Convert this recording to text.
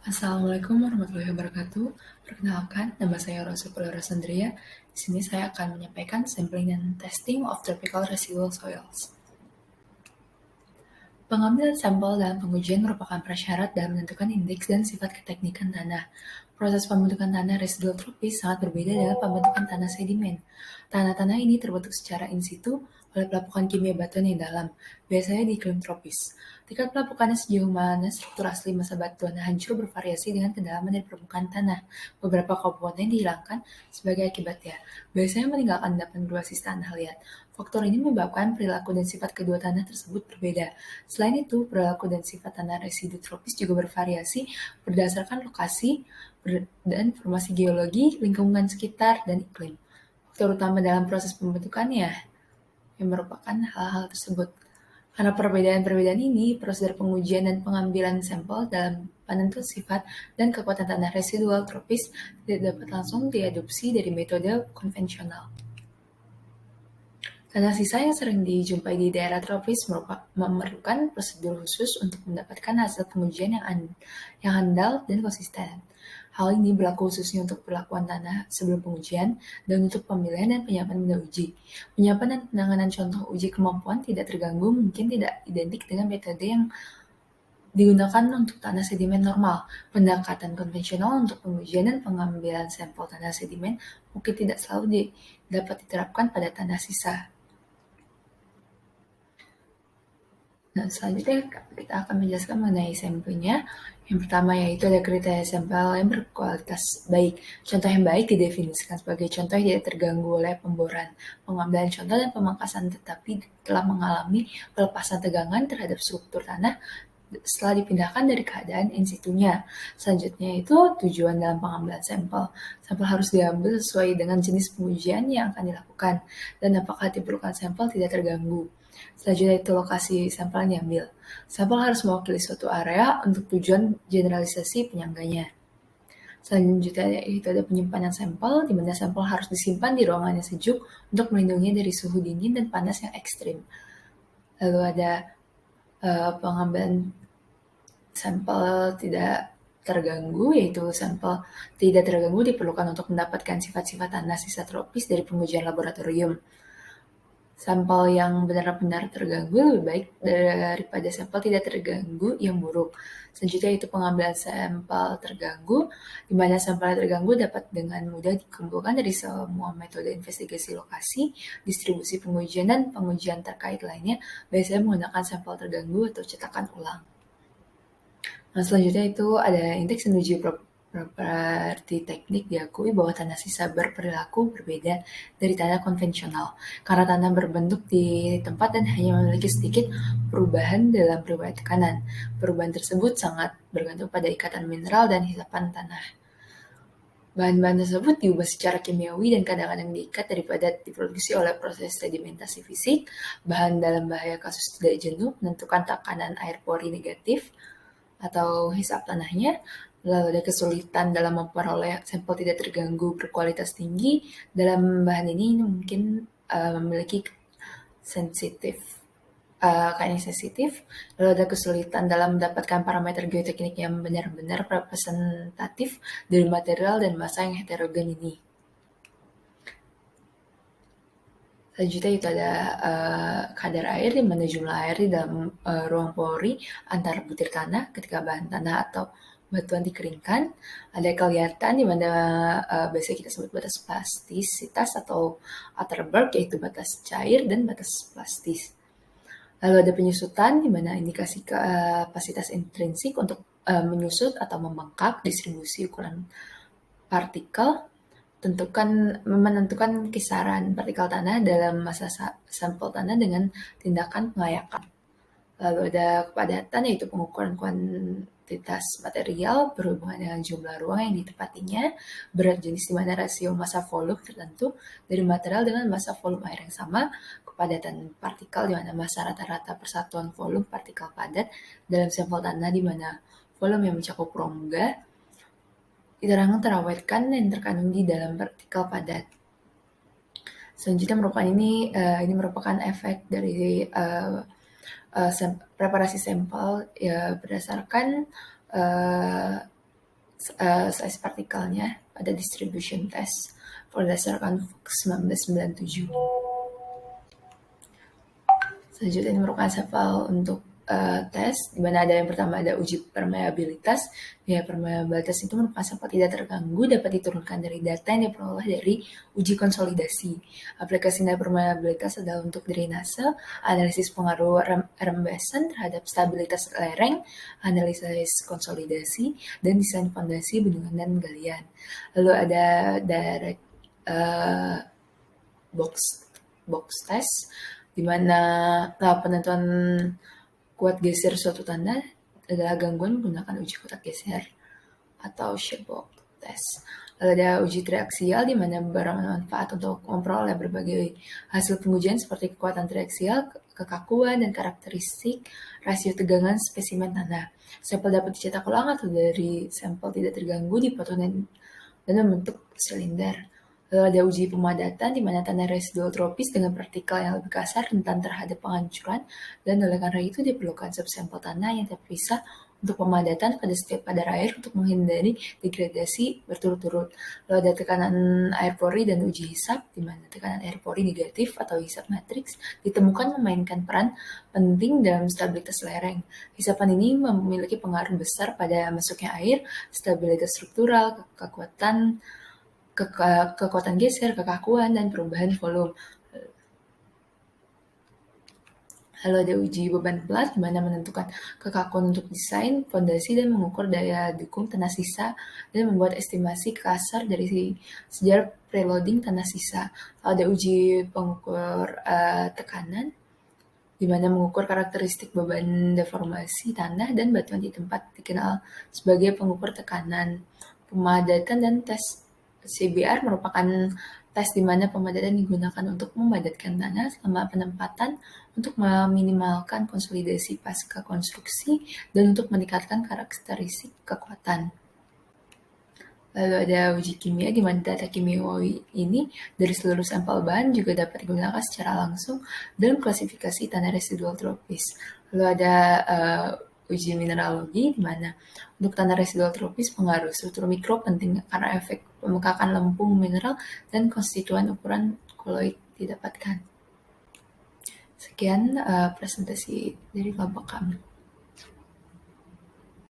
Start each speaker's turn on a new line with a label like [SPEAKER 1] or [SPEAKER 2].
[SPEAKER 1] Assalamualaikum warahmatullahi wabarakatuh. Perkenalkan, nama saya Rosa Rosandria. Di sini saya akan menyampaikan sampling dan testing of tropical residual soils. Pengambilan sampel dalam pengujian merupakan prasyarat dalam menentukan indeks dan sifat keteknikan tanah. Proses pembentukan tanah residual tropis sangat berbeda dengan pembentukan tanah sedimen. Tanah-tanah ini terbentuk secara in situ oleh pelapukan kimia batuan yang dalam, biasanya di iklim tropis. Tingkat pelapukannya sejauh mana struktur asli masa batuan hancur bervariasi dengan kedalaman dari permukaan tanah. Beberapa komponen dihilangkan sebagai akibatnya, biasanya meninggalkan endapan berbasis tanah liat. Faktor ini menyebabkan perilaku dan sifat kedua tanah tersebut berbeda. Selain itu, perilaku dan sifat tanah residu tropis juga bervariasi berdasarkan lokasi dan formasi geologi, lingkungan sekitar, dan iklim. Faktor utama dalam proses pembentukannya yang merupakan hal-hal tersebut. Karena perbedaan-perbedaan ini, prosedur pengujian dan pengambilan sampel dalam penentu sifat dan kekuatan tanah residual tropis tidak dapat langsung diadopsi dari metode konvensional. Tanah sisa yang sering dijumpai di daerah tropis memerlukan prosedur khusus untuk mendapatkan hasil pengujian yang handal dan konsisten. Hal ini berlaku khususnya untuk perlakuan tanah sebelum pengujian dan untuk pemilihan dan penyiapan benda uji. Penyiapan dan penanganan contoh uji kemampuan tidak terganggu mungkin tidak identik dengan metode yang digunakan untuk tanah sedimen normal. Pendekatan konvensional untuk pengujian dan pengambilan sampel tanah sedimen mungkin tidak selalu dapat diterapkan pada tanah sisa. Nah, selanjutnya kita akan menjelaskan mengenai sampelnya. Yang pertama yaitu ada kriteria sampel yang berkualitas baik. Contoh yang baik didefinisikan sebagai contoh yang tidak terganggu oleh pemboran, pengambilan contoh dan pemangkasan tetapi telah mengalami pelepasan tegangan terhadap struktur tanah setelah dipindahkan dari keadaan in situ-nya. Selanjutnya itu tujuan dalam pengambilan sampel. Sampel harus diambil sesuai dengan jenis pengujian yang akan dilakukan dan apakah diperlukan sampel tidak terganggu. Selanjutnya itu lokasi sampel yang diambil. Sampel harus mewakili suatu area untuk tujuan generalisasi penyangganya. Selanjutnya itu ada penyimpanan sampel, di mana sampel harus disimpan di ruangan yang sejuk untuk melindungi dari suhu dingin dan panas yang ekstrim. Lalu ada pengambilan sampel tidak terganggu, yaitu sampel tidak terganggu diperlukan untuk mendapatkan sifat-sifat tanah sisa tropis dari pengujian laboratorium. Sampel yang benar-benar terganggu lebih baik daripada sampel tidak terganggu yang buruk. Selanjutnya itu pengambilan sampel terganggu, di mana sampel terganggu dapat dengan mudah dikumpulkan dari semua metode investigasi lokasi, distribusi pengujian, dan pengujian terkait lainnya, biasanya menggunakan sampel terganggu atau cetakan ulang. Nah, selanjutnya itu ada indeks dan uji properti teknik diakui bahwa tanah sisa berperilaku berbeda dari tanah konvensional karena tanah berbentuk di tempat dan hanya memiliki sedikit perubahan dalam riwayat tekanan. Perubahan tersebut sangat bergantung pada ikatan mineral dan hisapan tanah. Bahan-bahan tersebut diubah secara kimiawi dan kadang-kadang diikat daripada diproduksi oleh proses sedimentasi fisik. Bahan dalam bahaya kasus tidak jenuh menentukan tekanan air pori negatif atau hisap tanahnya, lalu ada kesulitan dalam memperoleh sampel tidak terganggu berkualitas tinggi. Dalam bahan ini mungkin memiliki kayaknya sensitif, lalu ada kesulitan dalam mendapatkan parameter geoteknik yang benar-benar representatif dari material dan massa yang heterogen ini. Selanjutnya itu ada kadar air, di mana jumlah air di dalam ruang pori antara butir tanah ketika bahan tanah atau batuan dikeringkan. Ada kelihatan di mana biasanya kita sebut batas plastisitas atau Atterberg, yaitu batas cair dan batas plastis. Lalu ada penyusutan, di mana indikasi kapasitas intrinsik untuk menyusut atau membengkak, distribusi ukuran partikel, menentukan kisaran partikel tanah dalam masa sampel tanah dengan tindakan pengayakan. Lalu ada kepadatan, yaitu pengukuran kuantitas material berhubungan dengan jumlah ruang yang ditempatinya, berat jenis di mana rasio massa volume tertentu dari material dengan massa volume air yang sama, kepadatan partikel di mana massa rata-rata persatuan volume partikel padat dalam sampel tanah di mana volume yang mencakup rongga diterangkan terawetkan dan terkandung di dalam partikel padat. Selanjutnya ini merupakan efek dari preparasi sampel ya, berdasarkan size partikelnya pada distribution test berdasarkan Fuchs 1997. Selanjutnya ini merupakan sampel untuk tes, di mana ada yang pertama ada uji permeabilitas. Ya, permeabilitas itu merupakan sampel tidak terganggu, dapat diturunkan dari data yang diperoleh dari uji konsolidasi. Aplikasi permeabilitas adalah untuk drainase, analisis pengaruh rembesan terhadap stabilitas lereng, analisis konsolidasi, dan desain fondasi, bendungan, dan galian. Lalu ada direct box test, di mana penentuan kuat geser suatu tanah adalah gangguan menggunakan uji kotak geser atau shapebox test. Lalu ada uji triaksial, di mana bermanfaat untuk memperoleh berbagai hasil pengujian seperti kekuatan triaksial, kekakuan, dan karakteristik rasio tegangan spesimen tanah. Sampel dapat dicetak ulang atau dari sampel tidak terganggu dipotong dan membentuk silinder. Lalu ada uji pemadatan, di mana tanah residual tropis dengan partikel yang lebih kasar rentan terhadap penghancuran, dan oleh karena itu diperlukan subsampel tanah yang terpisah untuk pemadatan pada setiap kadar air untuk menghindari degradasi berturut-turut. Lalu ada tekanan air pori dan uji hisap, di mana tekanan air pori negatif atau hisap matriks ditemukan memainkan peran penting dalam stabilitas lereng. Hisapan ini memiliki pengaruh besar pada masuknya air, stabilitas struktural, kekuatan geser, kekakuan, dan perubahan volume. Lalu ada uji beban plat, di mana menentukan kekakuan untuk desain, fondasi, dan mengukur daya dukung tanah sisa, dan membuat estimasi kasar dari sejarah preloading tanah sisa. Lalu ada uji pengukur tekanan, di mana mengukur karakteristik beban deformasi tanah dan batuan di tempat, dikenal sebagai pengukur tekanan. Pemadatan dan tes CBR merupakan tes di mana pemadatan digunakan untuk memadatkan tanah selama penempatan untuk meminimalkan konsolidasi pasca konstruksi dan untuk meningkatkan karakteristik kekuatan. Lalu ada uji kimia, di mana data kimiawi ini dari seluruh sampel bahan juga dapat digunakan secara langsung dalam klasifikasi tanah residual tropis. Lalu ada uji mineralogi, di mana untuk tanah residual tropis pengaruh struktur mikro penting karena efek pemekakan lempung mineral dan konstituen ukuran koloid didapatkan. Sekian presentasi dari kelompok kami.